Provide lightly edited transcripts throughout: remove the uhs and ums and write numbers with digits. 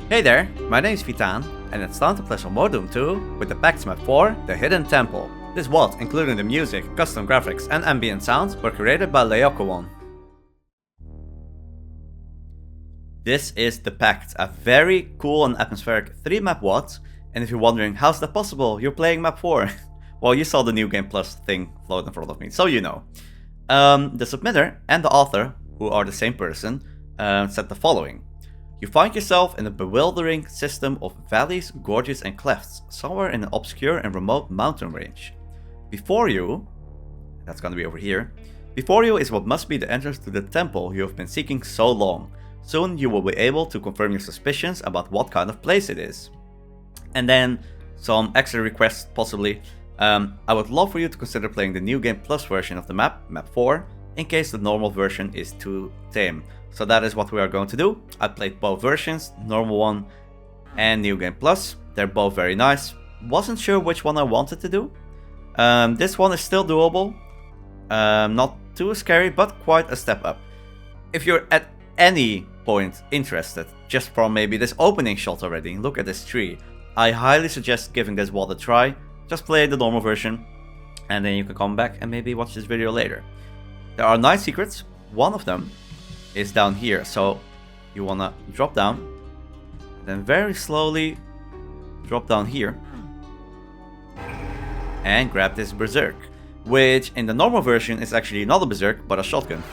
Hey there, my name is Vitaan, and it's time to play some more Doom 2 with the Pact Map 4, The Hidden Temple. This WAD, including the music, custom graphics and ambient sounds, were created by Laocoön. This is the Pact, a very cool and atmospheric 3-map WAD, and if you're wondering how's that possible, you're playing map 4. Well, you saw the New Game Plus thing float in front of me, so you know. The submitter and the author, who are the same person, said the following. You find yourself in a bewildering system of valleys, gorges and clefts, somewhere in an obscure and remote mountain range. Before you, that's gonna be over here, before you is what must be the entrance to the temple you have been seeking so long. Soon you will be able to confirm your suspicions about what kind of place it is. And then, some extra requests possibly. I would love for you to consider playing the New Game Plus version of the map, map 4, in case the normal version is too tame. So that is what we are going to do. I played both versions, normal one and New Game Plus. They're both very nice. Wasn't sure which one I wanted to do. This one is still doable. Not too scary, but quite a step up. If you're at any point interested, just from maybe this opening shot already, look at this tree. I highly suggest giving this WAD a try. Just play the normal version, and then you can come back and maybe watch this video later. There are 9 secrets. One of them is down here, so you wanna drop down, then very slowly drop down here, and grab this berserk, which in the normal version is actually not a berserk, but a shotgun.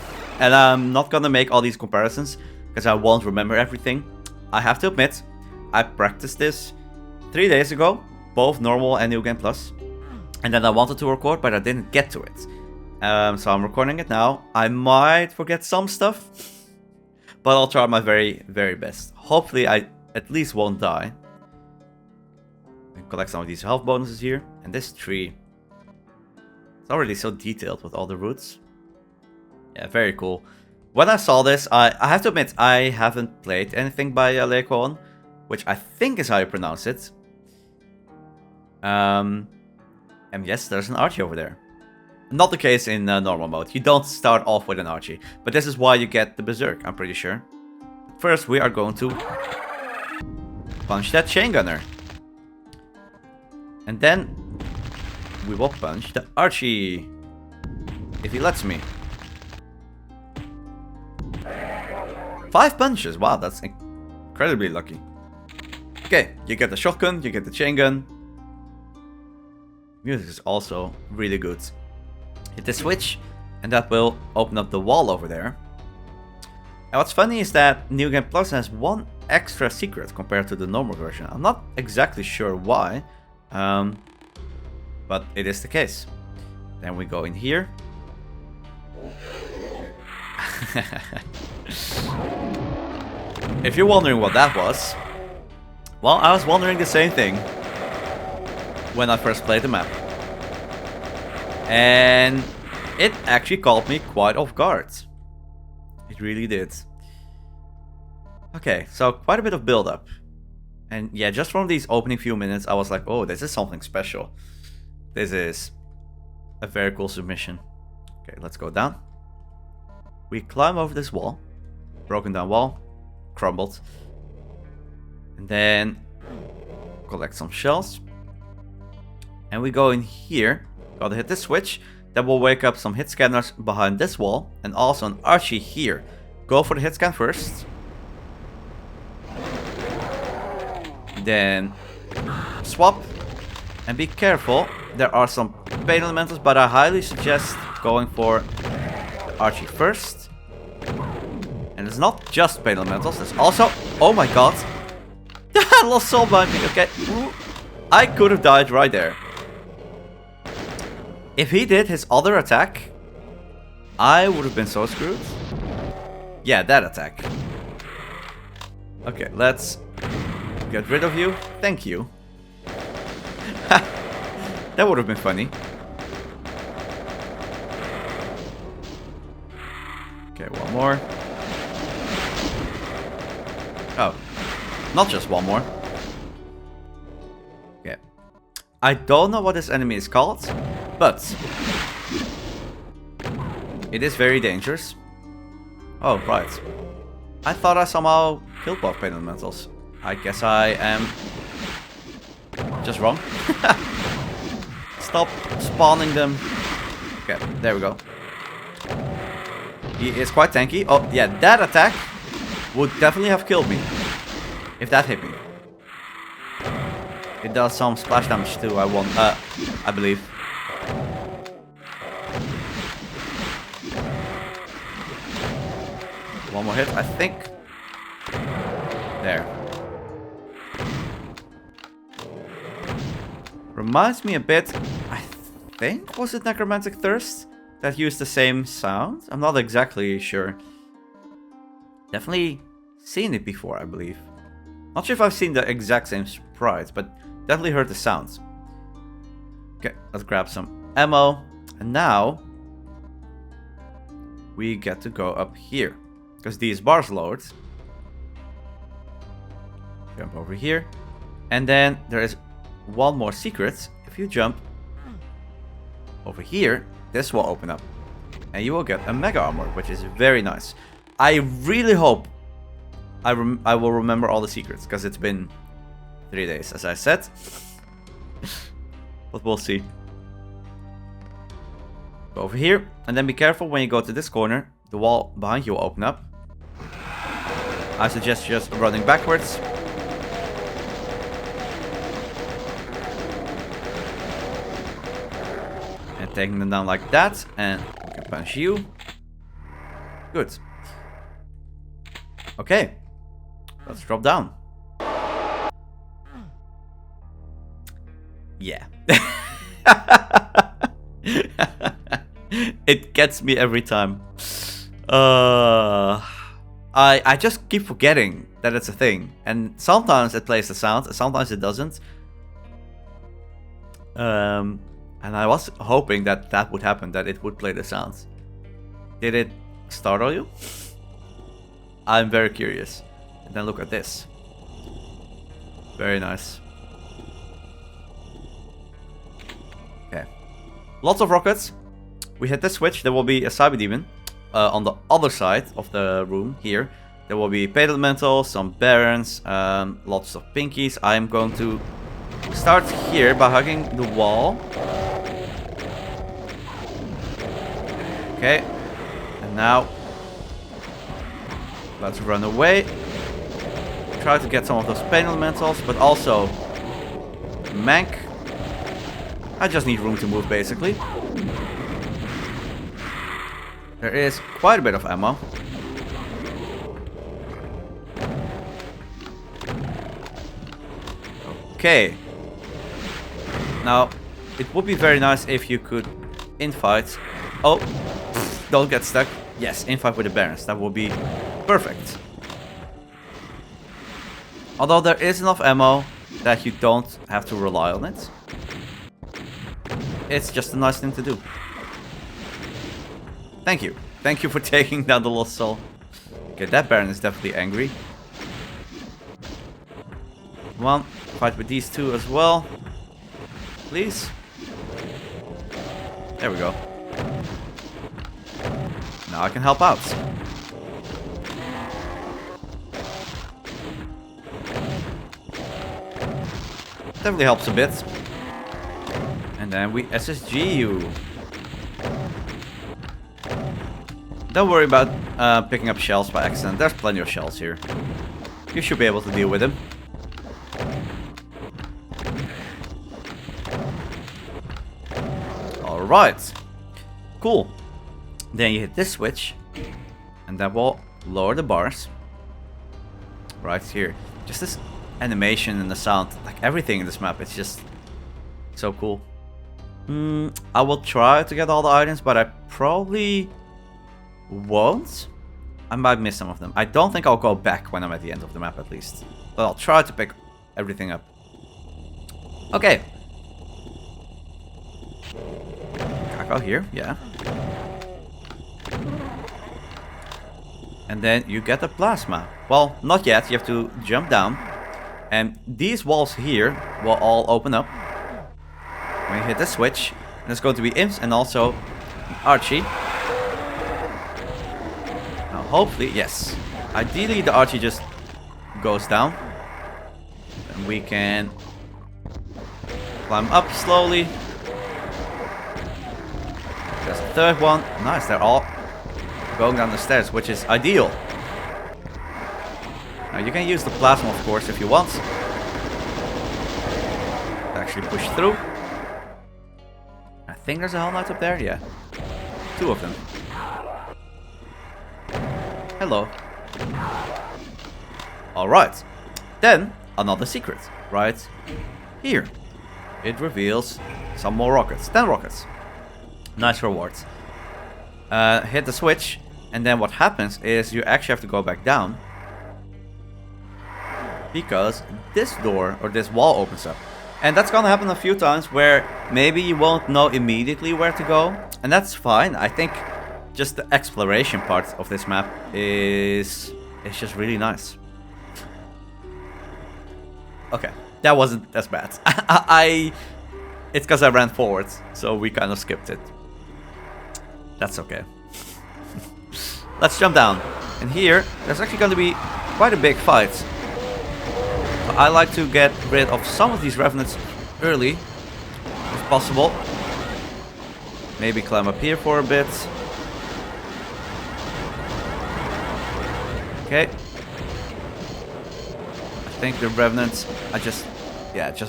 And I'm not gonna make all these comparisons, because I won't remember everything. I have to admit, I practiced this 3 days ago, both normal and New Game Plus, and then I wanted to record, but I didn't get to it. So I'm recording it now. I might forget some stuff, but I'll try my very, very best. Hopefully I at least won't die. I can collect some of these health bonuses here. And this tree, it's already so detailed with all the roots. Yeah, very cool. When I saw this, I have to admit, I haven't played anything by Laocoön, which I think is how you pronounce it. And yes, there's an Archie over there. Not the case in normal mode. You don't start off with an Archie, but this is why you get the Berserk, I'm pretty sure. First, we are going to punch that chain gunner. And then we will punch the Archie, if he lets me. 5 punches, wow, that's incredibly lucky. Okay, you get the shotgun, you get the chain gun. Music is also really good. Hit the switch, and that will open up the wall over there. And what's funny is that New Game Plus has 1 extra secret compared to the normal version. I'm not exactly sure why, but it is the case. Then we go in here. If you're wondering what that was, well, I was wondering the same thing when I first played the map. And it actually caught me quite off guard. It really did. Okay, so quite a bit of build up. And yeah, just from these opening few minutes, I was like, oh, this is something special. This is a very cool submission. Okay, let's go down. We climb over this wall. Broken down wall. Crumbled. And then collect some shells. And we go in here. Gotta hit this switch. That will wake up some hit scanners behind this wall. And also an Archie here. Go for the hit scan first. Then swap. And be careful. There are some pain elementals, but I highly suggest going for the Archie first. And it's not just pain elementals. There's also... Oh my god. I lost soul by me. Okay. I could have died right there. If he did his other attack, I would have been so screwed. Yeah, that attack. Okay, let's get rid of you. Thank you. That would have been funny. Okay, one more. Oh, not just one more. Okay. I don't know what this enemy is called, but it is very dangerous. Oh, right. I thought I somehow killed both pain elementals. I guess I am just wrong. Stop spawning them. Okay, there we go. He is quite tanky. Oh, yeah, that attack would definitely have killed me if that hit me. It does some splash damage too, I believe. One more hit, I think. There. Reminds me a bit, I think, was it Necromantic Thirst that used the same sound? I'm not exactly sure. Definitely seen it before, I believe. Not sure if I've seen the exact same sprites, but definitely heard the sounds. Okay, let's grab some ammo. And now we get to go up here, because these bars lowered. Jump over here. And then there is one more secret. If you jump over here, this will open up. And you will get a mega armor, which is very nice. I really hope I will remember all the secrets, because it's been 3 days, as I said. But we'll see. Go over here, and then be careful when you go to this corner. The wall behind you will open up. I suggest just running backwards. And taking them down like that, and we can punch you. Good. Okay. Let's drop down. Yeah. It gets me every time. I just keep forgetting that it's a thing. And sometimes it plays the sound, sometimes it doesn't. And I was hoping that that would happen, that it would play the sounds. Did it startle you? I'm very curious. And then look at this. Very nice. Okay. Lots of rockets. We hit this switch. There will be a cyber demon on the other side of the room here. There will be paid elementals, some barons, lots of pinkies. I'm going to start here by hugging the wall. Okay. And now let's run away. Try to get some of those pain elementals, but also Mank. I just need room to move, basically. There is quite a bit of ammo. Okay. Now, it would be very nice if you could infight. Oh, don't get stuck. Yes, infight with the barons. That would be perfect. Although there is enough ammo that you don't have to rely on it. It's just a nice thing to do. Thank you. Thank you for taking down the lost soul. Okay, that baron is definitely angry. Come on, fight with these two as well. Please. There we go. Now I can help out. Definitely helps a bit. And then we SSG you. Don't worry about picking up shells by accident. There's plenty of shells here. You should be able to deal with them. Alright. Cool. Then you hit this switch. And that will lower the bars. Right here. Just this animation and the sound. Like everything in this map. It's just so cool. I will try to get all the items, but I probably won't. I might miss some of them. I don't think I'll go back when I'm at the end of the map, at least. But I'll try to pick everything up. Okay. Kakao here, yeah. And then you get the plasma. Well, not yet. You have to jump down. And these walls here will all open up. When you hit the switch, there's going to be imps and also Archie. Now hopefully, yes. Ideally the Archie just goes down. And we can climb up slowly. There's a third one. Nice, they're all going down the stairs, which is ideal. Now you can use the plasma, of course, if you want. Actually push through. I think there's a Hell Knight up there, yeah. 2 of them. Hello. Alright. Then, another secret, right here. It reveals some more rockets. 10 rockets. Nice rewards. Hit the switch, and then what happens is you actually have to go back down. Because this door, or this wall, opens up. And that's gonna happen a few times where maybe you won't know immediately where to go. And that's fine. I think just the exploration part of this map is just really nice. Okay, that wasn't as bad. It's because I ran forward, so we kind of skipped it. That's okay. Let's jump down. And here, there's actually going to be quite a big fight. So I like to get rid of some of these revenants early, if possible. Maybe climb up here for a bit. Okay. I think the revenants, just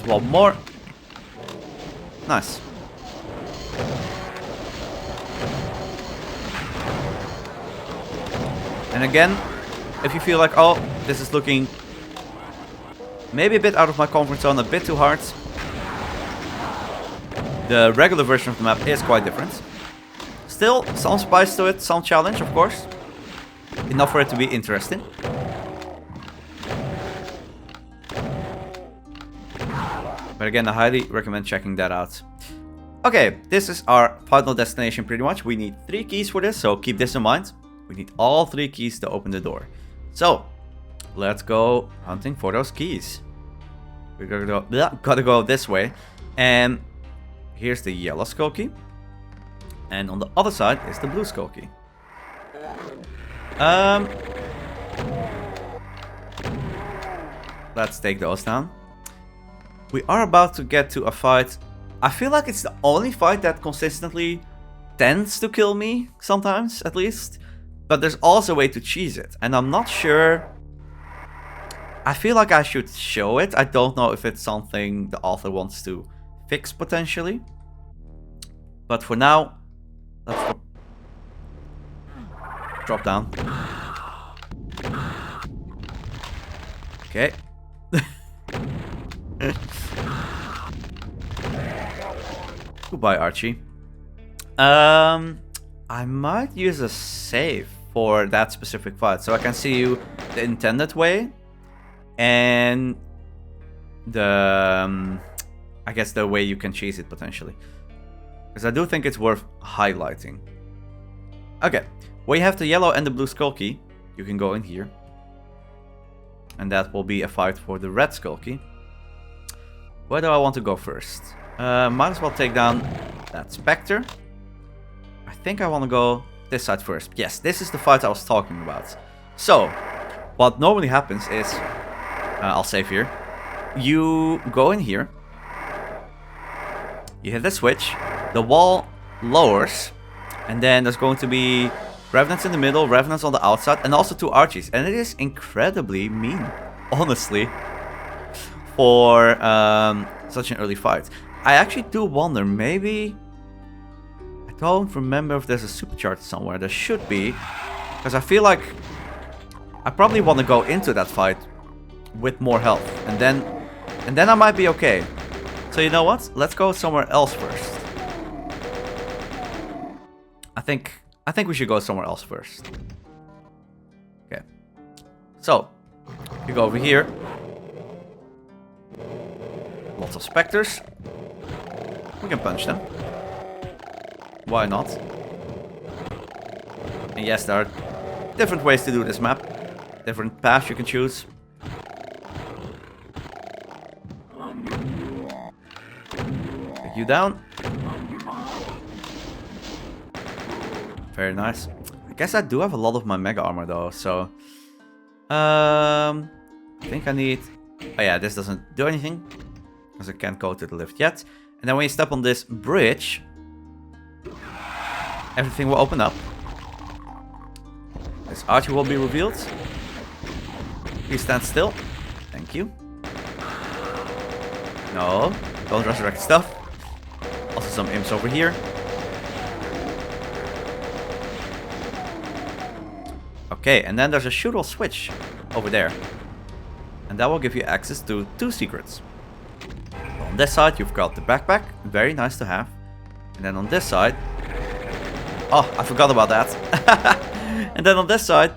one more. Nice. And again, if you feel like, oh, this is looking maybe a bit out of my comfort zone, a bit too hard, the regular version of the map is quite different. Still, some spice to it, some challenge, of course. Enough for it to be interesting. But again, I highly recommend checking that out. Okay, this is our final destination pretty much. We need 3 keys for this, so keep this in mind. We need all 3 keys to open the door. So, let's go hunting for those keys. We're gotta go this way. And here's the yellow skull key. And on the other side is the blue skull key. Let's take those down. We are about to get to a fight. I feel like it's the only fight that consistently tends to kill me, sometimes at least. But there's also a way to cheese it, and I'm not sure. I feel like I should show it. I don't know if it's something the author wants to fix potentially. But for now, let's drop down. Okay. Goodbye, Archie. I might use a save for that specific fight, so I can see you the intended way and the I guess the way you can cheese it potentially, because I do think it's worth highlighting. Okay, we have the yellow and the blue skull key. You can go in here, and that will be a fight for the red skull key. Where do I want to go first? Might as well take down that Spectere. I think I want to go this side first. Yes, this is the fight I was talking about. So, what normally happens is, I'll save here. You go in here. You hit the switch. The wall lowers. And then there's going to be revenants in the middle, revenants on the outside, and also 2 archies. And it is incredibly mean, honestly, for such an early fight. I actually do wonder, maybe... I don't remember if there's a supercharge somewhere. There should be. Because I feel like I probably want to go into that fight with more health. And then I might be okay. So you know what? Let's go somewhere else first. I think we should go somewhere else first. Okay. So, you go over here. Lots of specters. We can punch them. Why not? And yes, there are different ways to do this map. Different paths you can choose. Take you down. Very nice. I guess I do have a lot of my mega armor though, so... I think I need Oh yeah, this doesn't do anything, because it can't go to the lift yet. And then when you step on this bridge, everything will open up. This archer will be revealed. Please stand still. Thank you. No, don't resurrect stuff. Also some imps over here. Okay, and then there's a shoot-all switch over there. And that will give you access to 2 secrets. On this side, you've got the backpack. Very nice to have. And then on this side... Oh, I forgot about that. And then on this side,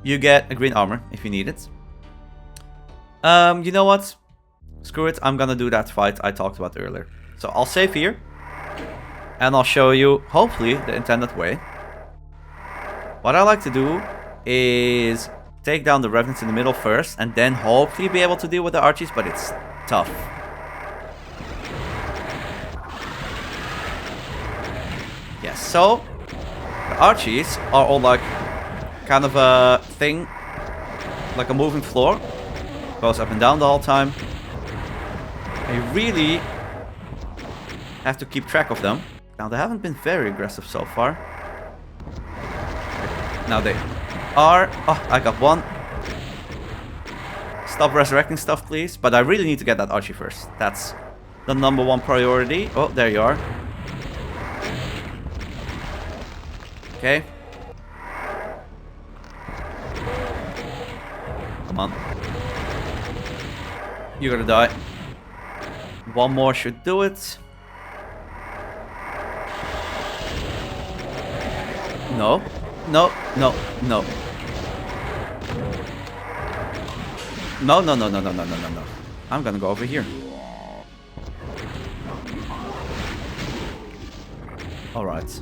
you get a green armor if you need it. You know what? Screw it, I'm gonna do that fight I talked about earlier. So I'll save here. And I'll show you, hopefully, the intended way. What I like to do is take down the revenants in the middle first, and then hopefully be able to deal with the archies, but it's tough. Yes, so the archies are all like kind of a thing, like a moving floor. Goes up and down the whole time. And you really have to keep track of them. Now they haven't been very aggressive so far. Now they are... Oh, I got one. Stop resurrecting stuff, please. But I really need to get that archie first. That's the #1 priority. Oh, there you are. Okay. Come on. You're gonna die. One more should do it. No. No, no, no. No, no, no, no, no, no, no, no, no. I'm gonna go over here. Alright.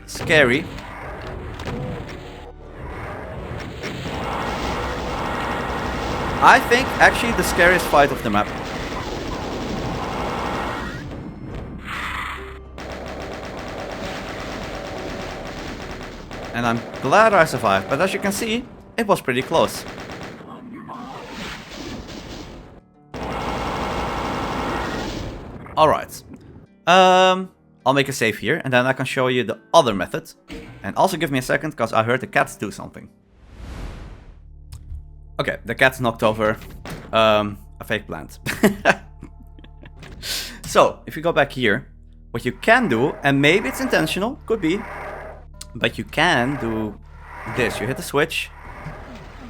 Scary. I think actually the scariest fight of the map. And I'm glad I survived, but as you can see, it was pretty close. Alright. I'll make a save here, and then I can show you the other method. And also give me a second, because I heard the cats do something. Okay, the cat's knocked over a fake plant. So, if you go back here, what you can do, and maybe it's intentional, could be, but you can do this. You hit the switch,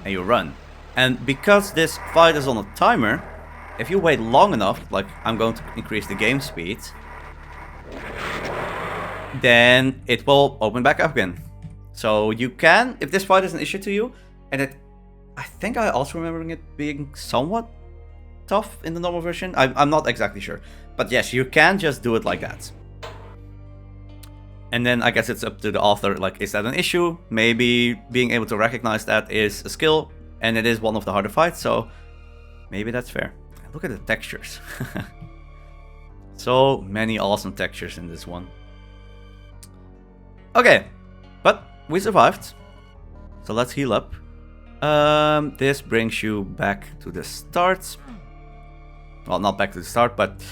and you run. And because this fight is on a timer, if you wait long enough, like I'm going to increase the game speed, then it will open back up again. So you can, if this fight is an issue to you, and I think I also remembering it being somewhat tough in the normal version. I'm not exactly sure. But yes, you can just do it like that. And then I guess it's up to the author, like, is that an issue? Maybe being able to recognize that is a skill, and it is one of the harder fights, so maybe that's fair. Look at the textures. So many awesome textures in this one. Okay, but we survived. So let's heal up. This brings you back to the start. Well, not back to the start, but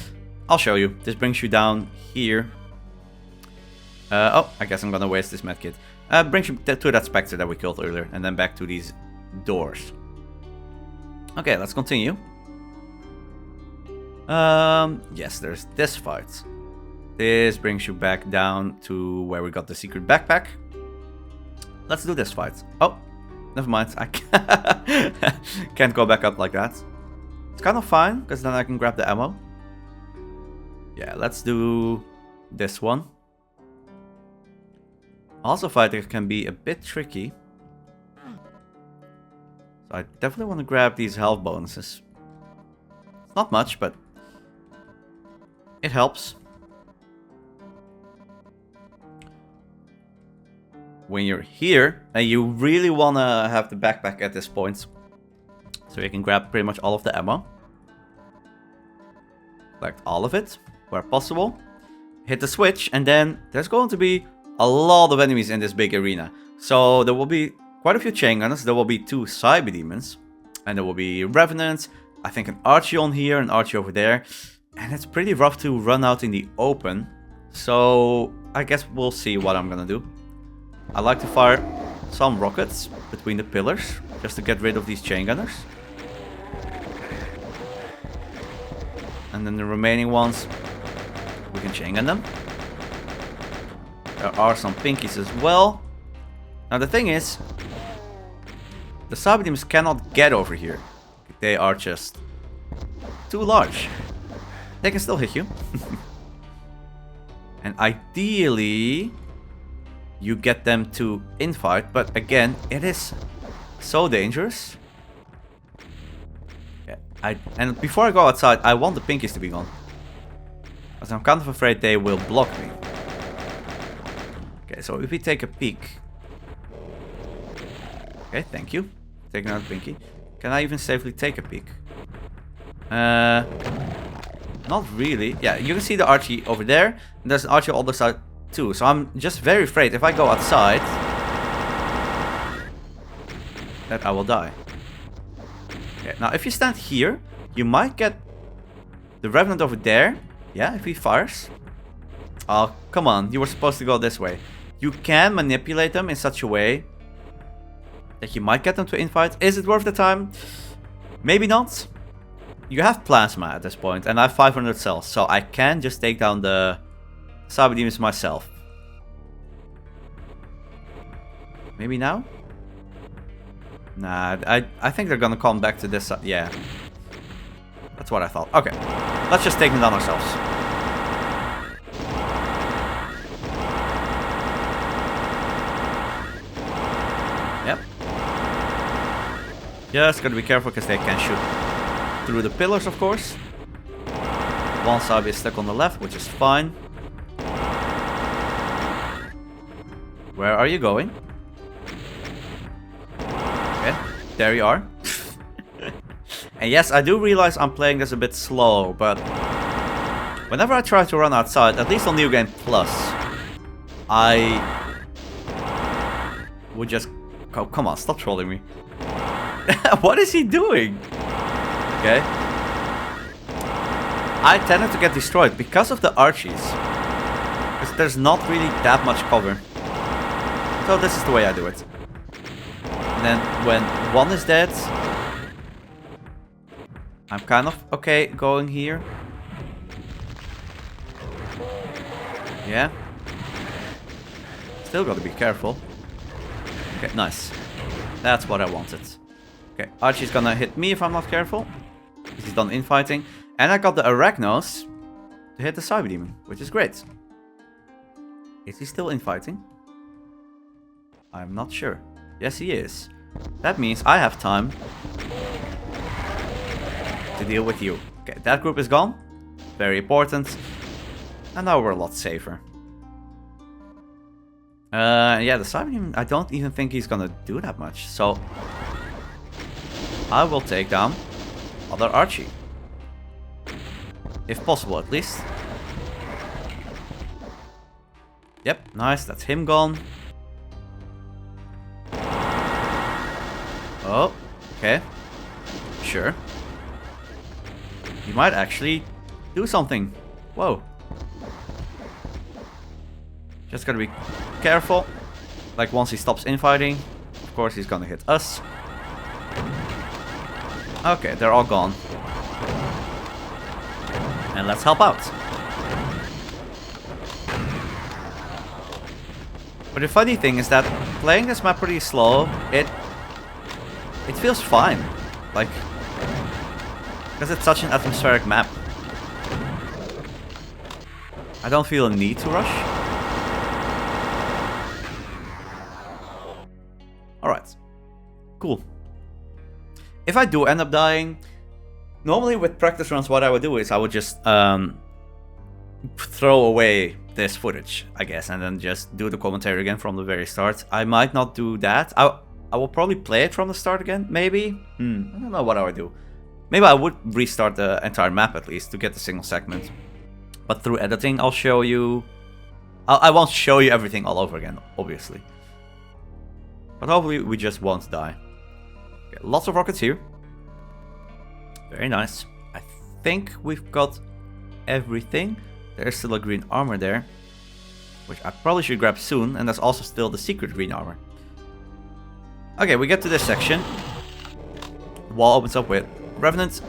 I'll show you. This brings you down here. Oh, I guess I'm gonna waste this medkit. Brings you to that Spectre that we killed earlier, and then back to these doors. Okay, let's continue. Yes, there's this fight. This brings you back down to where we got the secret backpack. Let's do this fight. Oh, never mind. I can't go back up like that. It's kind of fine, because then I can grab the ammo. Yeah, let's do this one. Also, fighter can be a bit tricky. So I definitely want to grab these health bonuses. It's not much, but it helps. When you're here, and you really want to have the backpack at this point, so you can grab pretty much all of the ammo. Collect all of it, where possible. Hit the switch, and then there's going to be a lot of enemies in this big arena. So there will be quite a few chain gunners. There will be 2 cyber demons, and there will be revenants. I think an archie on here, an archie over there, and it's pretty rough to run out in the open. So I guess we'll see what I'm gonna do. I like to fire some rockets between the pillars just to get rid of these chain gunners. And then the remaining ones, we can chain gun them. There are some pinkies as well. Now the thing is, the cyber demons cannot get over here. They are just too large. They can still hit you. And ideally, you get them to infight, but again, it is so dangerous. Yeah, and before I go outside, I want the pinkies to be gone. Because I'm kind of afraid they will block me. Okay, so if we take a peek. Okay, thank you. Take another pinky. Can I even safely take a peek? Not really. Yeah, you can see the archie over there. And there's an archie on the other side too. So I'm just very afraid if I go outside that I will die. Okay, now if you stand here, you might get the Revenant over there. Yeah, if he fires. Oh, come on. You were supposed to go this way. You can manipulate them in such a way that you might get them to infight. Is it worth the time? Maybe not. You have plasma at this point, and I have 500 cells, so I can just take down the cyber demons myself. Maybe now? Nah, I think they're gonna come back to this side. Yeah. That's what I thought. Okay. Let's just take them down ourselves. Yep. Just gotta be careful because they can shoot through the pillars, of course. One side is stuck on the left, which is fine. Where are you going? Okay, there you are. And yes, I do realize I'm playing this a bit slow, but whenever I try to run outside, at least on New Game Plus, I would just... Oh, come on, stop trolling me. What is he doing? Okay. I tended to get destroyed because of the archies. Because there's not really that much cover. So this is the way I do it. And then when one is dead, I'm kind of okay going here. Yeah. Still gotta be careful. Okay, nice. That's what I wanted. Okay, Archie's gonna hit me if I'm not careful. Because he's done infighting. And I got the Achronos to hit the Cyber Demon, which is great. Is he still infighting? I'm not sure. Yes, he is. That means I have time to deal with you. Okay, that group is gone. Very important. And now we're a lot safer. Yeah, the Cyber Demon, I don't even think he's gonna do that much. So I will take down other Archie. If possible, at least. Yep, nice. That's him gone. Oh, okay. Sure. He might actually do something. Whoa. Just gotta be careful. Like, once he stops infighting, of course he's gonna hit us. Okay, they're all gone. And let's help out. But the funny thing is that playing this map pretty slow, it feels fine. Like, because it's such an atmospheric map. I don't feel a need to rush. Alright. Cool. If I do end up dying, normally with practice runs what I would do is I would just throw away this footage, I guess, and then just do the commentary again from the very start. I might not do that. I will probably play it from the start again, maybe? I don't know what I would do. Maybe I would restart the entire map at least to get the single segment. But through editing, I'll show you... I won't show you everything all over again, obviously. But hopefully we just won't die. Okay, lots of rockets here. Very nice. I think we've got everything. There's still a green armor there, which I probably should grab soon. And there's also still the secret green armor. Okay, we get to this section. The wall opens up with Revenants.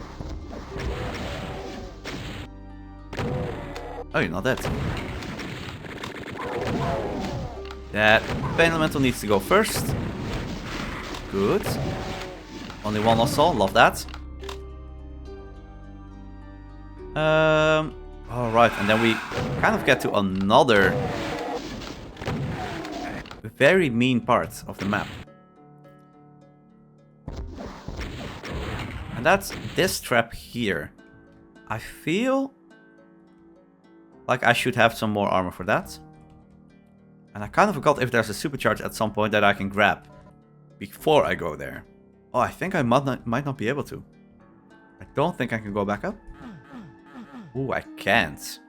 Oh, you're not dead. That Pain Elemental needs to go first. Good. Only one lost soul, love that. Alright, and then we kind of get to another very mean part of the map. And that's this trap here. I feel like I should have some more armor for that. And I kind of forgot if there's a supercharge at some point that I can grab before I go there. Oh, I think I might not be able to. I don't think I can go back up. Ooh, I can't.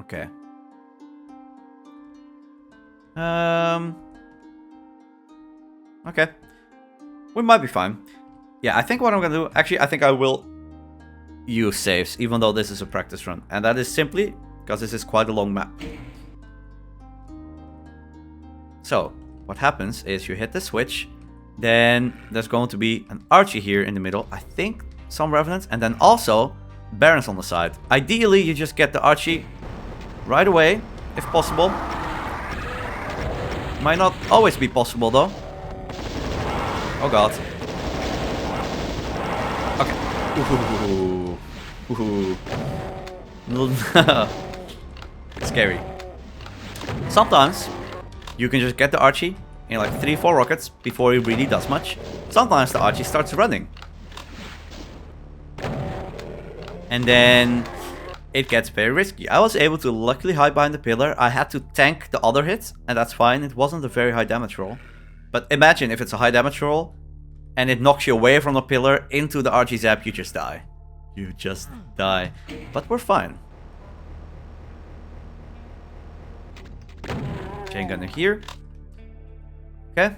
Okay. Okay. We might be fine. Yeah, I think what I'm gonna do... Actually, I think I will use saves, even though this is a practice run. And that is simply because this is quite a long map. So, what happens is you hit the switch, then there's going to be an Archie here in the middle. I think some Revenants, and then also Barons on the side. Ideally, you just get the Archie right away, if possible. Might not always be possible, though. Oh god. Okay. Ooh. Scary. Sometimes you can just get the Archie in like 3-4 rockets before he really does much. Sometimes the Archie starts running. And then it gets very risky. I was able to luckily hide behind the pillar. I had to tank the other hits, and that's fine. It wasn't a very high damage roll. But imagine if it's a high damage roll and it knocks you away from the pillar into the Archie zap, you just die. You just die. But we're fine. Chain gunner here. Okay.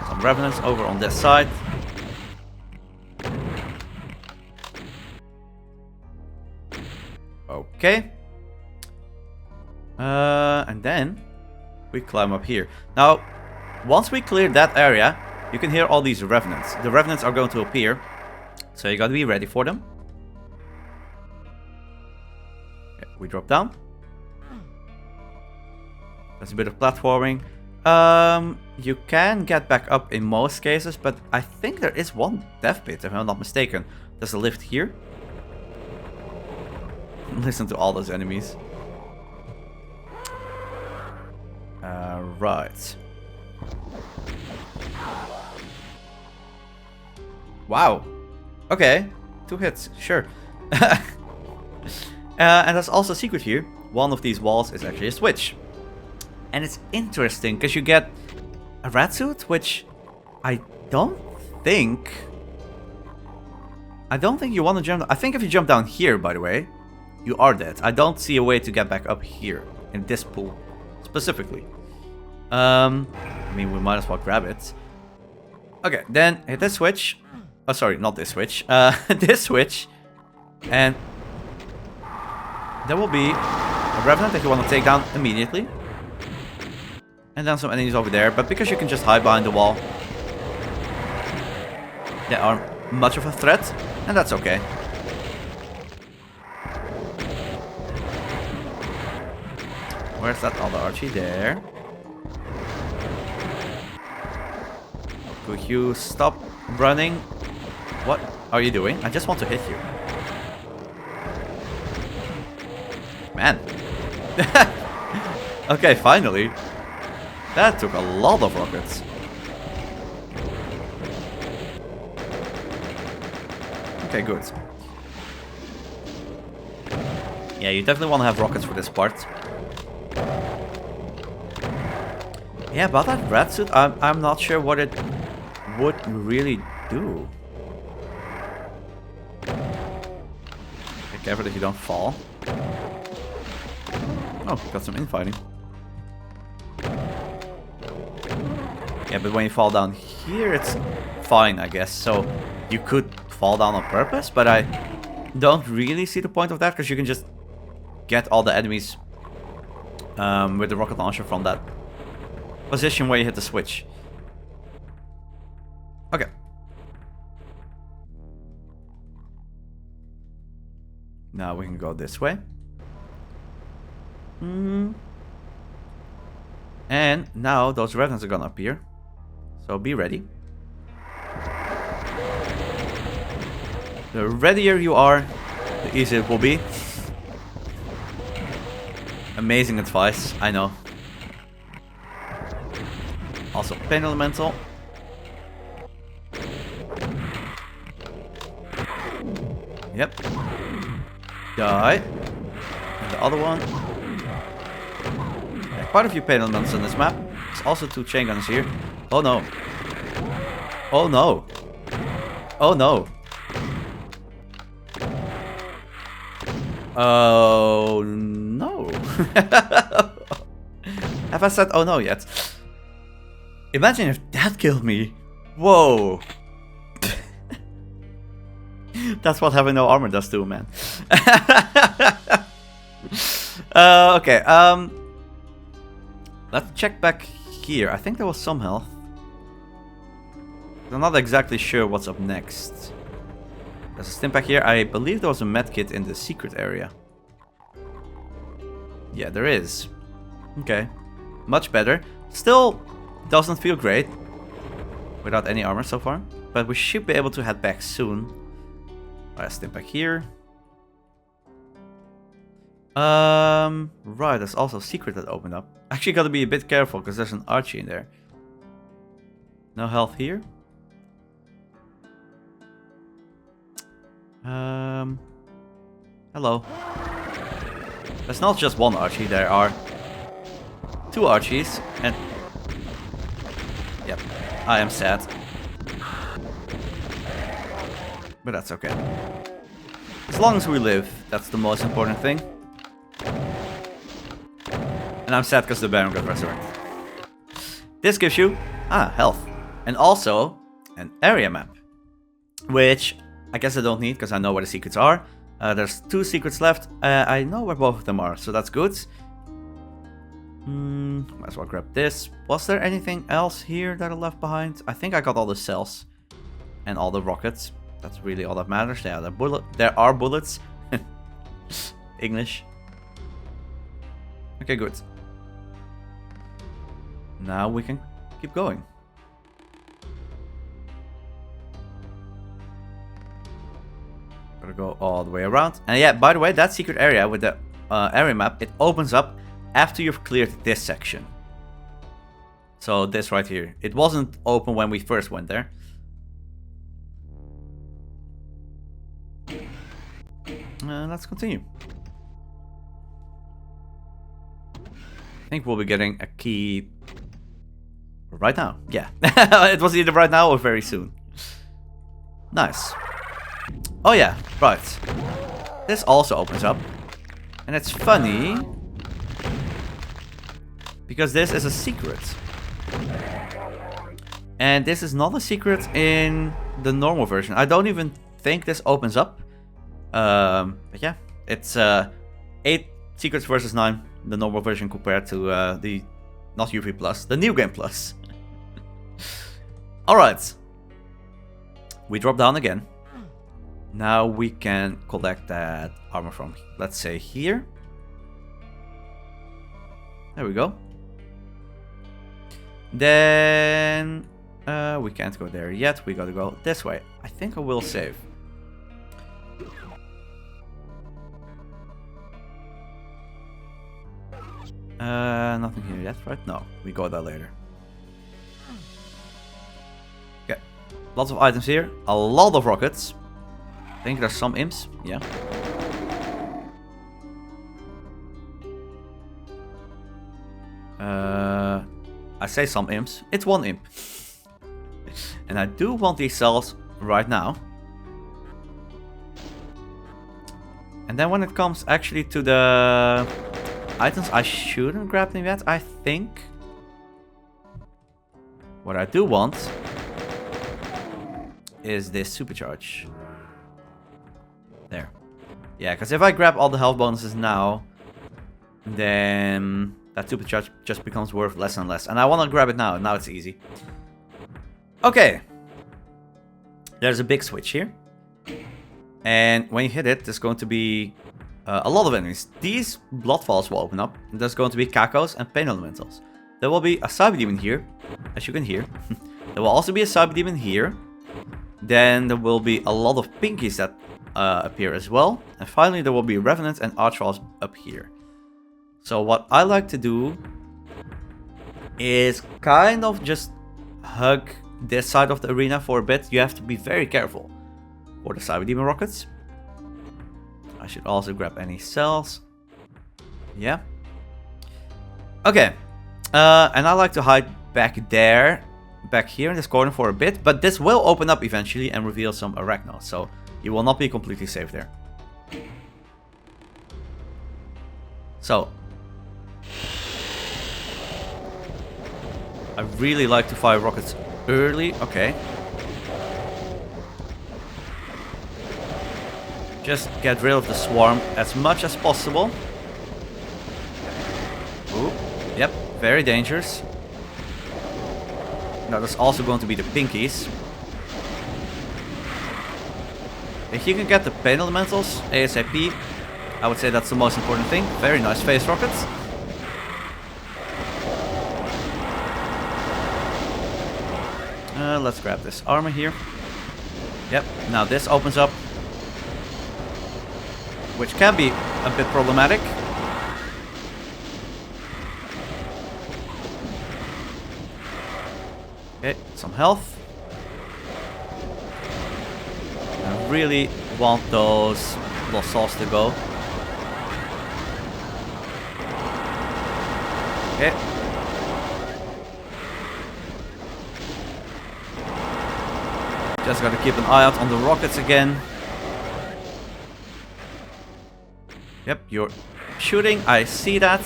Some Revenants over on this side. Okay. And then we climb up here. Now, once we clear that area, you can hear all these Revenants. The Revenants are going to appear, so you gotta be ready for them. Okay, we drop down. There's a bit of platforming. You can get back up in most cases, but I think there is one death pit, if I'm not mistaken. There's a lift here. Listen to all those enemies. Right. Wow. Okay. 2 hits. Sure. And there's also a secret here. One of these walls is actually a switch. And it's interesting because you get a rat suit, which I don't think you want to jump. I think if you jump down here, by the way, you are dead. I don't see a way to get back up here in this pool specifically. I mean, we might as well grab it. Okay, then hit this switch. Oh, sorry, not this switch. This switch. And there will be a Revenant that you want to take down immediately. And then some enemies over there. But because you can just hide behind the wall, they aren't much of a threat. And that's okay. Where's that other Archie? There. Could you stop running? What are you doing? I just want to hit you. Man. Okay, finally. That took a lot of rockets. Okay, good. Yeah, you definitely want to have rockets for this part. Yeah, but that rat suit, I'm not sure what it would really do. Be careful that you don't fall. Oh, got some infighting. Yeah, but when you fall down here, it's fine, I guess. So you could fall down on purpose, but I don't really see the point of that, because you can just get all the enemies with the rocket launcher from that position where you hit the switch. Okay. Now we can go this way. And now those revenants are gonna appear. So be ready. The readier you are, the easier it will be. Amazing advice, I know. Also, Pain Elemental. Yep. Die. And the other one. Yeah, quite a few Pain Elementals on this map. There's also 2 chain gunners here. Oh no. Oh no. Oh no. Oh no. Have I said oh no yet? Imagine if that killed me. Whoa. That's what having no armor does to a man. Okay, let's check back here. I think there was some health. I'm not exactly sure what's up next. There's a stim pack here. I believe there was a medkit in the secret area. Yeah, there is. Okay, much better. Still doesn't feel great without any armor so far, but we should be able to head back soon. Alright, stim pack here. Right, there's also a secret that opened up. Actually gotta be a bit careful because there's an Archie in there. No health here. Hello. There's not just one Archie, there are 2 Archies, and yep, I am sad. But that's okay. As long as we live, that's the most important thing. And I'm sad because the Baron got resurrected. This gives you health. And also an area map. Which I guess I don't need because I know where the secrets are. There's 2 secrets left. I know where both of them are, so that's good. Might as well grab this. Was there anything else here that I left behind? I think I got all the cells and all the rockets. That's really all that matters. Yeah, there are bullets. English. Okay, good. Now we can keep going. Gotta go all the way around. And yeah, by the way, that secret area with the area map, it opens up after you've cleared this section. So this right here. It wasn't open when we first went there. Let's continue. I think we'll be getting a key right now. Yeah, it was either right now or very soon. Nice. Oh yeah, right. This also opens up. And it's funny because this is a secret. And this is not a secret in the normal version. I don't even think this opens up. But yeah, it's 8 secrets versus 9, the normal version compared to the not UV Plus, the New Game Plus. Alright. We drop down again. Now we can collect that armor from, let's say, here. There we go. Then we can't go there yet. We gotta go this way. I think I will save. Nothing here yet, right? No, we go there later. Okay, lots of items here. A lot of rockets. I think there's some imps. Yeah. I say some imps. It's one imp. And I do want these cells right now. And then when it comes actually to the items, I shouldn't grab them yet, I think. What I do want is this supercharge. There. Yeah, because if I grab all the health bonuses now, then that supercharge just becomes worth less and less. And I want to grab it now. Now it's easy. Okay. There's a big switch here. And when you hit it, there's going to be a lot of enemies. These bloodfalls will open up. And there's going to be cacos and pain elementals. There will be a cyber demon here, as you can hear. There will also be a cyber demon here. Then there will be a lot of pinkies that appear as well. And finally there will be revenants and archtrolls up here. So what I like to do is kind of just hug this side of the arena for a bit. You have to be very careful for the cyber demon rockets. I should also grab any cells. Yeah. Okay. And I like to hide back here in this corner for a bit. But this will open up eventually and reveal some Achronos. So you will not be completely safe there. So I really like to fire rockets early. Okay. Just get rid of the swarm as much as possible. Ooh. Yep. Very dangerous. Now there's also going to be the pinkies. If you can get the pain elementals ASAP, I would say that's the most important thing. Very nice phase rockets. Let's grab this armor here. Yep, now this opens up, which can be a bit problematic. Okay, some health. I really want those lost souls to go. Okay. Just gotta keep an eye out on the rockets again. Yep, you're shooting. I see that.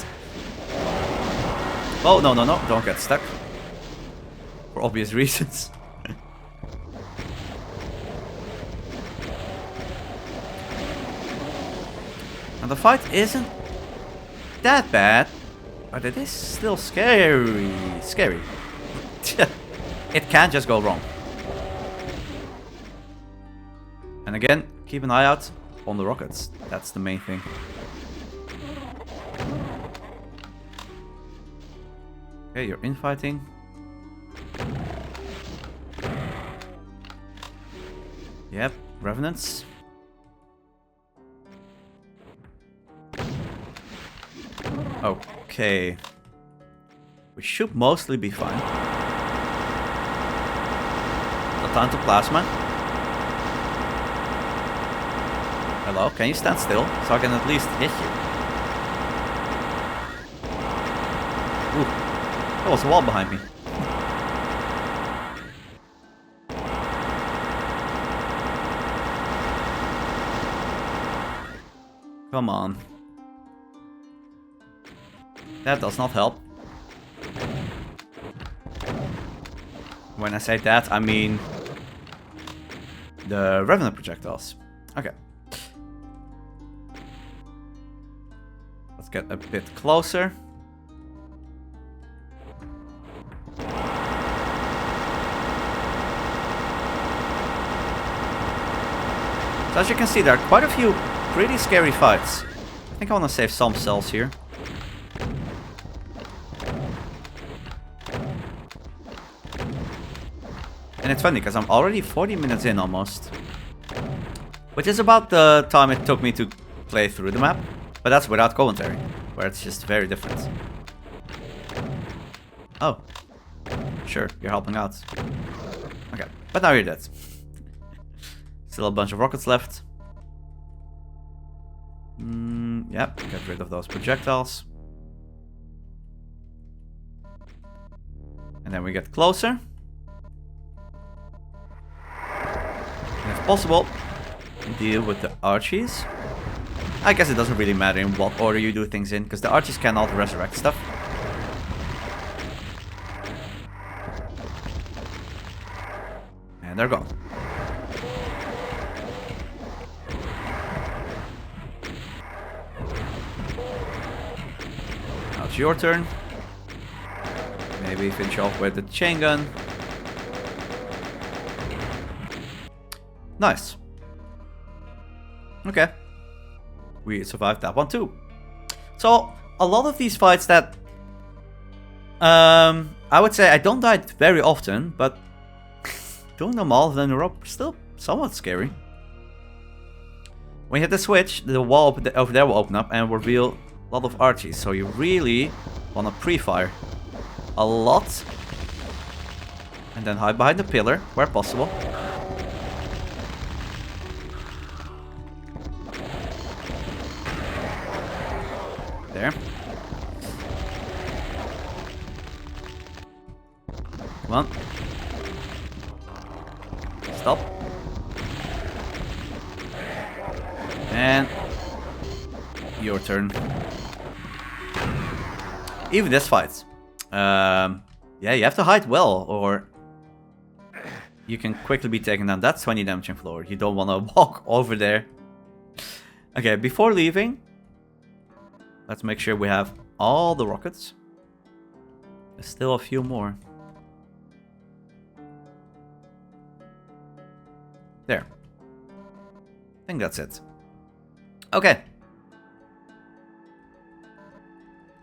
Oh, no, no, no. Don't get stuck. For obvious reasons. And the fight isn't that bad, but it is still scary. Scary. It can just go wrong. And again, keep an eye out on the rockets. That's the main thing. Okay, you're infighting. Yep, revenants. Okay. We should mostly be fine. The time to plasma. Hello, can you stand still so I can at least hit you? Ooh, there was a wall behind me. Come on. That does not help. When I say that, I mean the Revenant projectiles. Okay. Let's get a bit closer. So as you can see, there are quite a few pretty scary fights. I think I want to save some cells here. And it's funny because I'm already 40 minutes in almost. Which is about the time it took me to play through the map. But that's without commentary, where it's just very different. Oh. Sure, you're helping out. Okay, but now you're dead. Still a bunch of rockets left. Yep, get rid of those projectiles. And then we get closer. And if possible, deal with the Archies. I guess it doesn't really matter in what order you do things in, because the Archies cannot resurrect stuff. And they're gone. Now it's your turn. Maybe finish off with the chain gun. Nice. Okay. We survived that one too. So, a lot of these fights that... I would say I don't die very often, but doing them all of them in a row is still somewhat scary. When you hit the switch, the wall over there will open up and reveal a lot of archies. So you really want to pre-fire a lot. And then hide behind the pillar, where possible. There. Come on. Stop. And your turn. Even this fight. Yeah, you have to hide well, or you can quickly be taken down. That's 20 damage in floor. You don't want to walk over there. Okay, before leaving, let's make sure we have all the rockets. There's still a few more. There. I think that's it. Okay.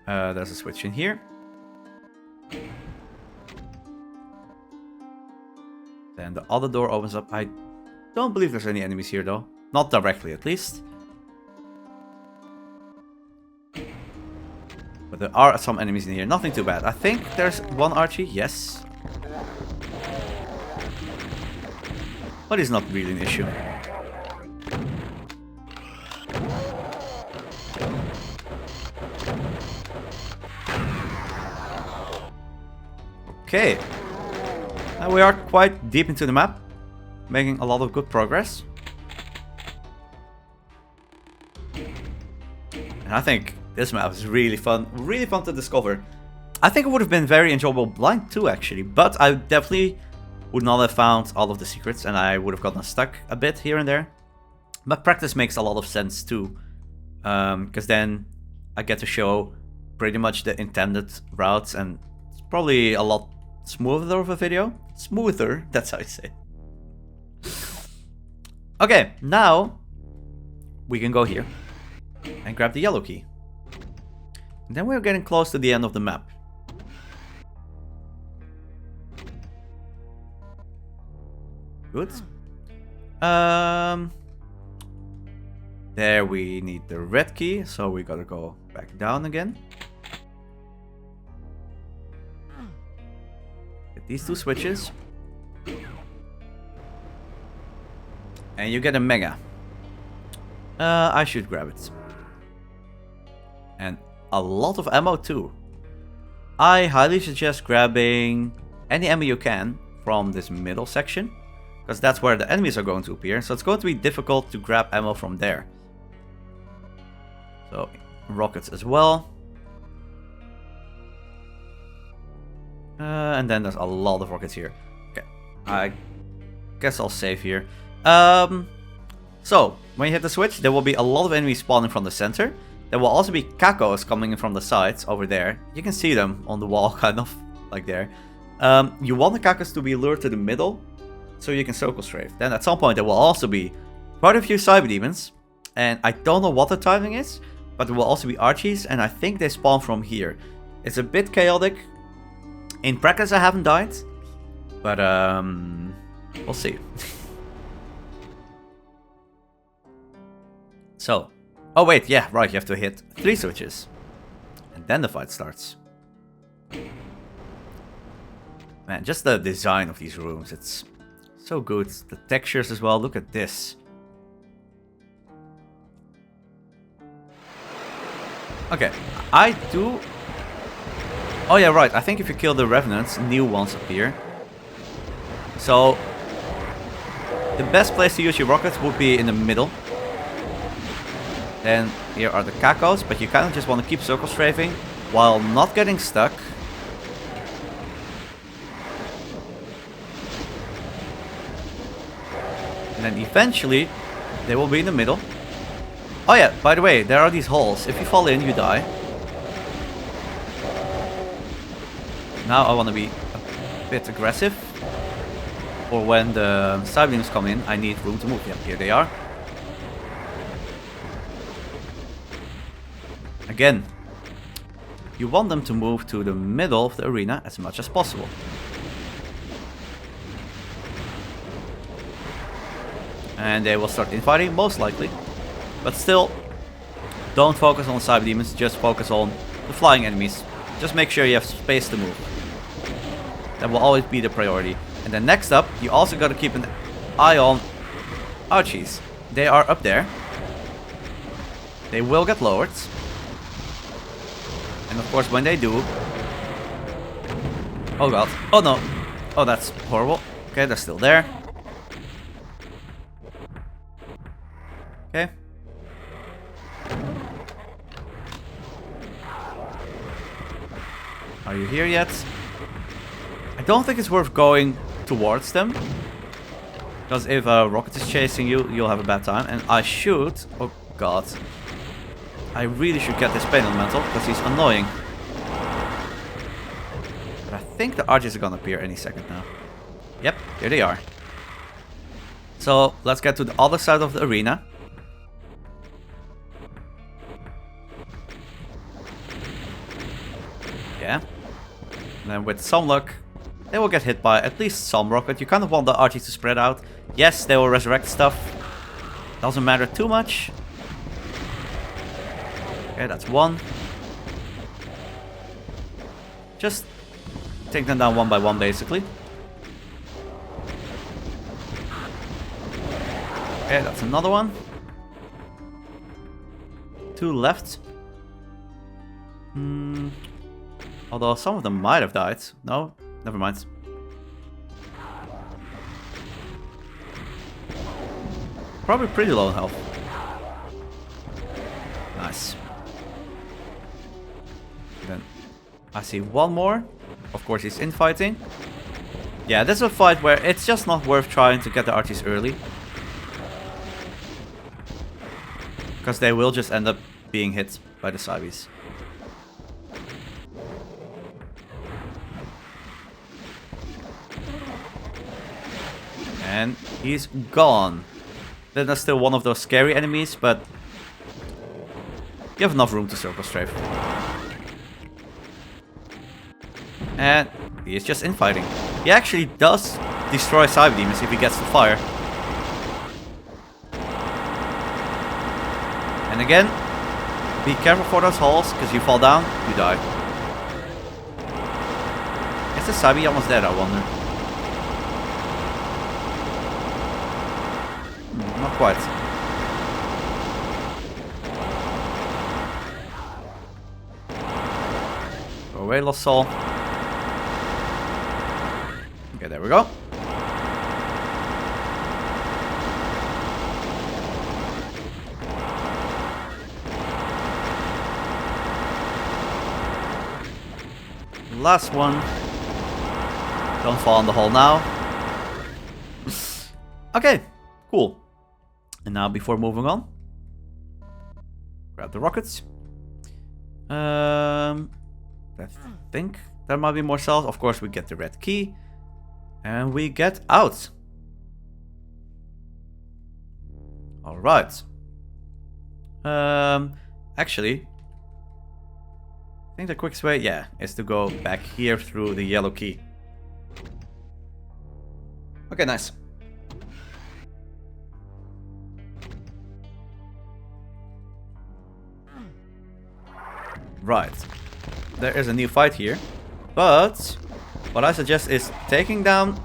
There's a switch in here. Then the other door opens up. I don't believe there's any enemies here though. Not directly at least. But there are some enemies in here. Nothing too bad. I think there's one Archie. Yes. But it's not really an issue. Okay. Now we are quite deep into the map. Making a lot of good progress. And I think this map is really fun to discover. I think it would have been very enjoyable blind too, actually, but I definitely would not have found all of the secrets, and I would have gotten stuck a bit here and there. But practice makes a lot of sense too, because then I get to show pretty much the intended routes, and it's probably a lot smoother of a video. Smoother, that's how I say it. Okay, now we can go here and grab the yellow key. And then we're getting close to the end of the map. Good. There we need the red key, so we gotta go back down again. Get these two switches. And you get a mega. I should grab it. And a lot of ammo too. I highly suggest grabbing any ammo you can from this middle section, because that's where the enemies are going to appear. So it's going to be difficult to grab ammo from there. So rockets as well. And then there's a lot of rockets here. Okay, I guess I'll save here. So when you hit the switch, there will be a lot of enemies spawning from the center. There will also be cacos coming in from the sides over there. You can see them on the wall, kind of like there. You want the cacos to be lured to the middle, so you can circle strafe. Then at some point there will also be quite a few cyber demons, and I don't know what the timing is, but there will also be archies, and I think they spawn from here. It's a bit chaotic. In practice I haven't died, but we'll see. So, oh wait, yeah, right, you have to hit 3 switches, and then the fight starts. Man, just the design of these rooms, it's so good. The textures as well, look at this. Okay, I do... Oh yeah, right, I think if you kill the Revenants, new ones appear. So, the best place to use your rockets would be in the middle. Then here are the cacos, but you kind of just want to keep circle strafing while not getting stuck. And then eventually, they will be in the middle. Oh yeah, by the way, there are these holes. If you fall in, you die. Now I want to be a bit aggressive. For when the cyber demons come in, I need room to move. Yeah, here they are. Again, you want them to move to the middle of the arena as much as possible. And they will start infighting, most likely. But still, don't focus on the cyber demons, just focus on the flying enemies. Just make sure you have space to move. That will always be the priority. And then next up, you also got to keep an eye on archies. They are up there. They will get lowered. And of course, when they do... Oh god. Oh no. Oh, that's horrible. Okay, they're still there. Okay. Are you here yet? I don't think it's worth going towards them. Because if a rocket is chasing you, you'll have a bad time. And I should... Oh god. I really should get this pain elemental, because he's annoying. But I think the archers are gonna appear any second now. Yep, here they are. So, let's get to the other side of the arena. Yeah. And then with some luck, they will get hit by at least some rocket. You kind of want the archers to spread out. Yes, they will resurrect stuff. Doesn't matter too much. Okay, that's one. Just take them down one by one, basically. Okay, that's another one. Two left. Although some of them might have died. No, never mind. Probably pretty low in health. Nice. Then I see one more. Of course, he's infighting. Yeah, this is a fight where it's just not worth trying to get the archers early. Because they will just end up being hit by the Cybes. And he's gone. Then there's still one of those scary enemies, but you have enough room to circle strafe. And he is just infighting. He actually does destroy cyber demons if he gets the fire. And again, be careful for those holes, because you fall down, you die. Is the cyber almost dead, I wonder? Not quite. Go away, Lost Soul. Okay, there we go. Last one. Don't fall in the hole now. Okay, cool. And now, before moving on, grab the rockets. I think there might be more cells. Of course, we get the red key. And we get out. Alright. Actually, I think the quickest way, yeah, is to go back here through the yellow key. Okay, nice. Right. There is a new fight here. But what I suggest is taking down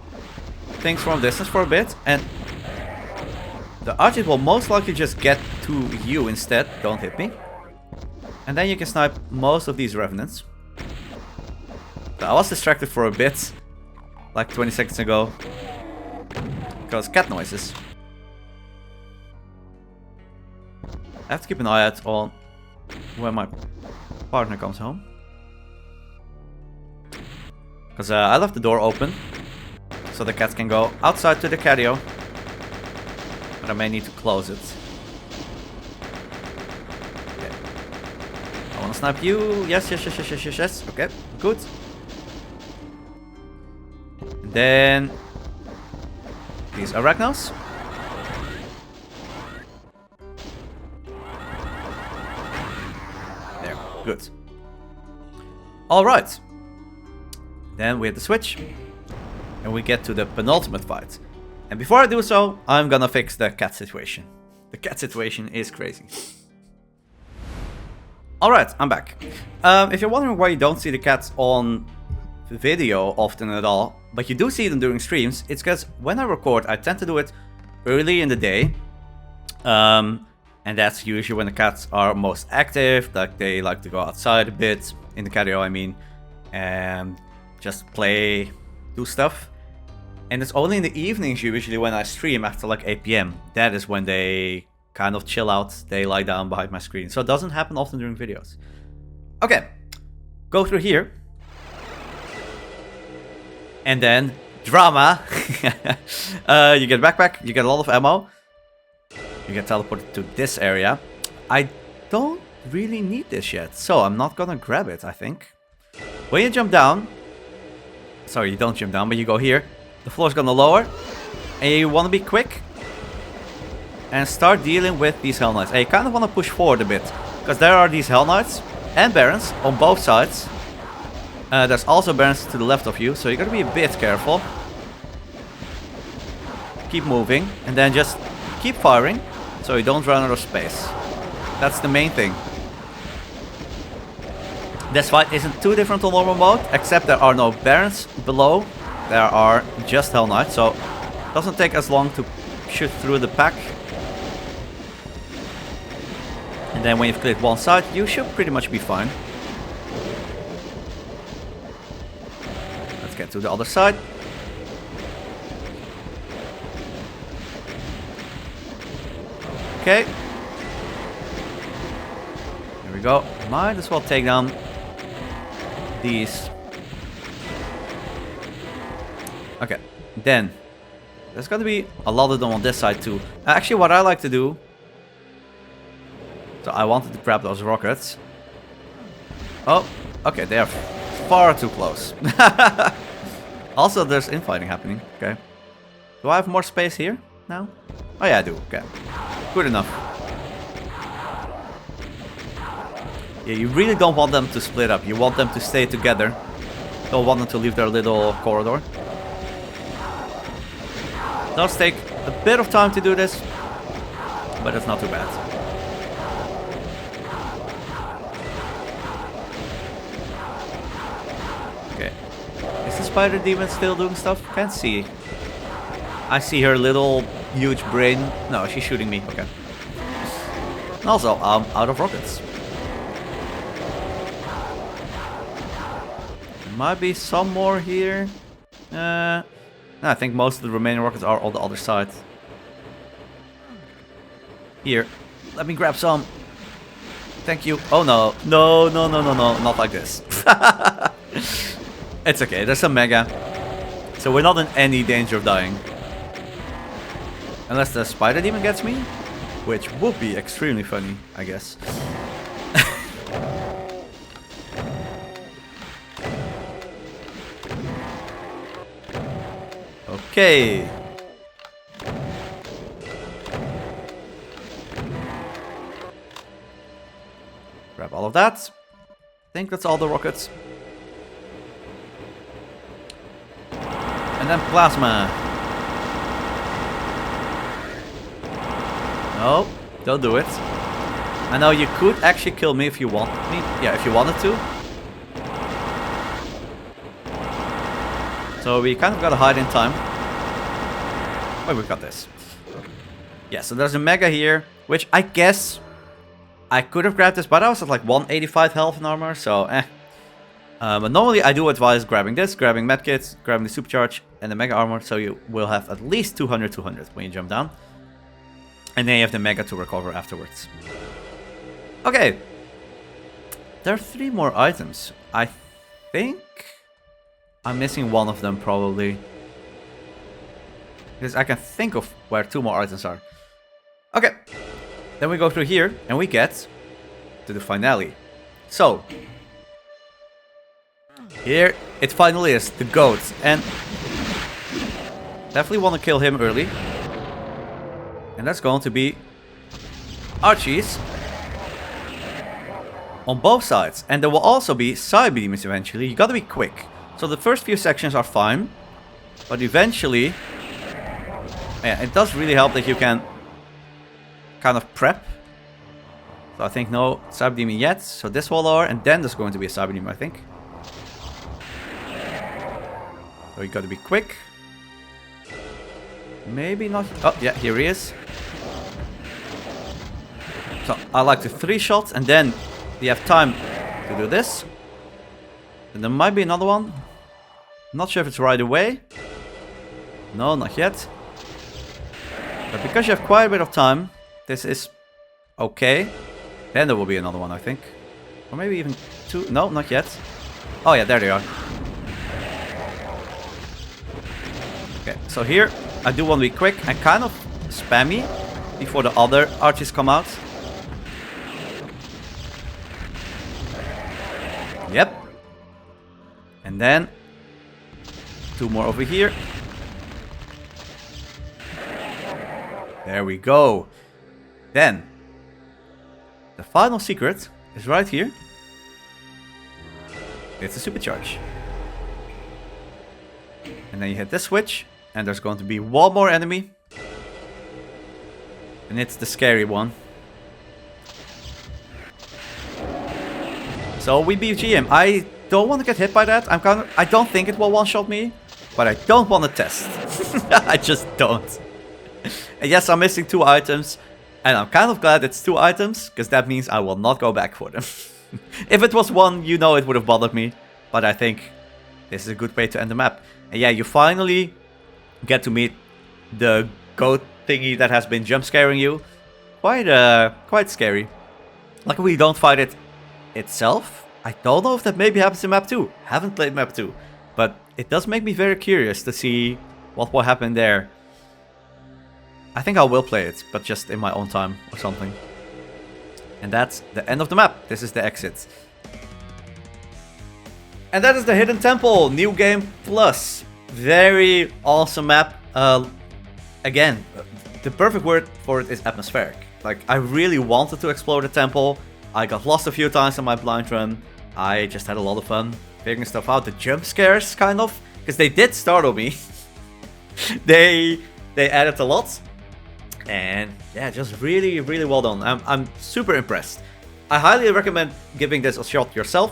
things from a distance for a bit, and the archers will most likely just get to you instead. Don't hit me. And then you can snipe most of these revenants. So I was distracted for a bit, like 20 seconds ago, because cat noises. I have to keep an eye out on when my partner comes home. Because I left the door open, so the cats can go outside to the catio. but I may need to close it. Okay. I want to snipe you. Yes, yes, yes, yes, yes, yes, yes. Okay, good. And then these Achronos. There, good. All right. Then we hit the switch, and we get to the penultimate fight. And before I do so, I'm gonna fix the cat situation. The cat situation is crazy. Alright, I'm back. If you're wondering why you don't see the cats on video often at all, but you do see them during streams, it's because when I record, I tend to do it early in the day. And that's usually when the cats are most active, like they like to go outside a bit, in the catio I mean, and just play, do stuff. And it's only in the evenings usually when I stream after like 8 PM. That is when they kind of chill out, they lie down behind my screen. So it doesn't happen often during videos. Okay, go through here. And then, drama. You get a backpack, you get a lot of ammo. You get teleported to this area. I don't really need this yet, so I'm not gonna grab it, I think. When you jump down, sorry, you don't jump down, but you go here. The floor is gonna lower, and you want to be quick and start dealing with these Hell Knights. And you kind of want to push forward a bit, because there are these Hell Knights and Barons on both sides. There's also Barons to the left of you, so you gotta be a bit careful. Keep moving, and then just keep firing, so you don't run out of space. That's the main thing. This fight isn't too different on normal mode, except there are no Barons below. There are just Hell Knights, so it doesn't take as long to shoot through the pack. And then when you've cleared one side, you should pretty much be fine. Let's get to the other side. Okay. Here we go. Might as well take down these. Okay, then there's gonna be a lot of them on this side too. Actually, what I like to do, so I wanted to grab those rockets. Oh, okay, they are far too close. Also, there's infighting happening. Okay, do I have more space here now? Oh yeah, I do. Okay, good enough. Yeah, you really don't want them to split up. You want them to stay together. Don't want them to leave their little corridor. It does take a bit of time to do this, but it's not too bad. Okay. Is the spider demon still doing stuff? Can't see. I see her little huge brain. No, she's shooting me. Okay. Also, I'm out of rockets. There might be some more here. No, I think most of the remaining rockets are on the other side. Here, let me grab some. Thank you. Oh no, no, no, no, no, no, not like this. It's okay, there's some mega. So we're not in any danger of dying. Unless the spider demon gets me, which would be extremely funny, I guess. Okay. Grab all of that. I think that's all the rockets. And then plasma. No, don't do it. I know you could actually kill me if you want me. Yeah, if you wanted to. So we kind of gotta hide in time. Oh, we got this. Yeah, so there's a mega here, which I guess I could have grabbed this, but I was at like 185 health and armor, so eh. But normally I do advise grabbing this, grabbing medkits, grabbing the supercharge, and the mega armor, so you will have at least 200 when you jump down. And then you have the mega to recover afterwards. Okay. There are 3 more items. I think I'm missing one of them probably. Because I can think of where 2 more items are. Okay, then we go through here and we get to the finale. So, here it finally is, the goat, and definitely want to kill him early. And that's going to be Archies on both sides. And there will also be side beams eventually. You gotta be quick. So the first few sections are fine, but eventually, yeah, it does really help that you can kind of prep. So I think no side beaming yet. So this wall are, and then there's going to be a side beam, I think. So you gotta be quick. Maybe not. Oh yeah, here he is. So I like to 3-shot, and then you have time to do this. And there might be another one. Not sure if it's right away. No, not yet. But because you have quite a bit of time, this is okay. Then there will be another one, I think. Or maybe even 2. No, not yet. Oh yeah, there they are. Okay, so here I do want to be quick and kind of spammy before the other archers come out. Yep. And then 2 more over here. There we go. Then the final secret is right here. It's a supercharge. And then you hit this switch, and there's going to be one more enemy. And it's the scary one. So we BG him. I don't want to get hit by that. I don't think it will one-shot me, but I don't want to test. I just don't. And yes, I'm missing 2 items, and I'm kind of glad it's 2 items, because that means I will not go back for them. If it was 1, you know it would have bothered me, but I think this is a good way to end the map. And yeah, you finally get to meet the goat thingy that has been jump scaring you. Quite scary. Luckily we don't fight it itself. I don't know if that maybe happens in map 2. Haven't played map 2, but it does make me very curious to see what will happen there. I think I will play it, but just in my own time or something. And that's the end of the map. This is the exit. And that is the Hidden Temple, New Game Plus. Very awesome map. Again, the perfect word for it is atmospheric. Like, I really wanted to explore the temple. I got lost a few times on my blind run. I just had a lot of fun figuring stuff out. The jump scares, kind of, because they did startle me. they added a lot. And yeah, just really, really well done. I'm super impressed. I highly recommend giving this a shot yourself.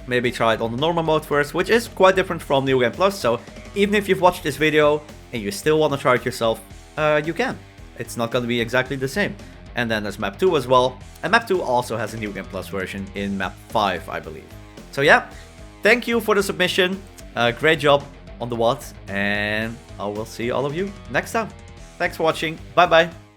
Maybe try it on the normal mode first, which is quite different from New Game Plus. So even if you've watched this video and you still want to try it yourself, you can. It's not going to be exactly the same. And then there's map 2 as well. And map 2 also has a New Game Plus version in map 5, I believe. So yeah, thank you for the submission. Great job on the WAT. And I will see all of you next time. Thanks for watching. Bye bye.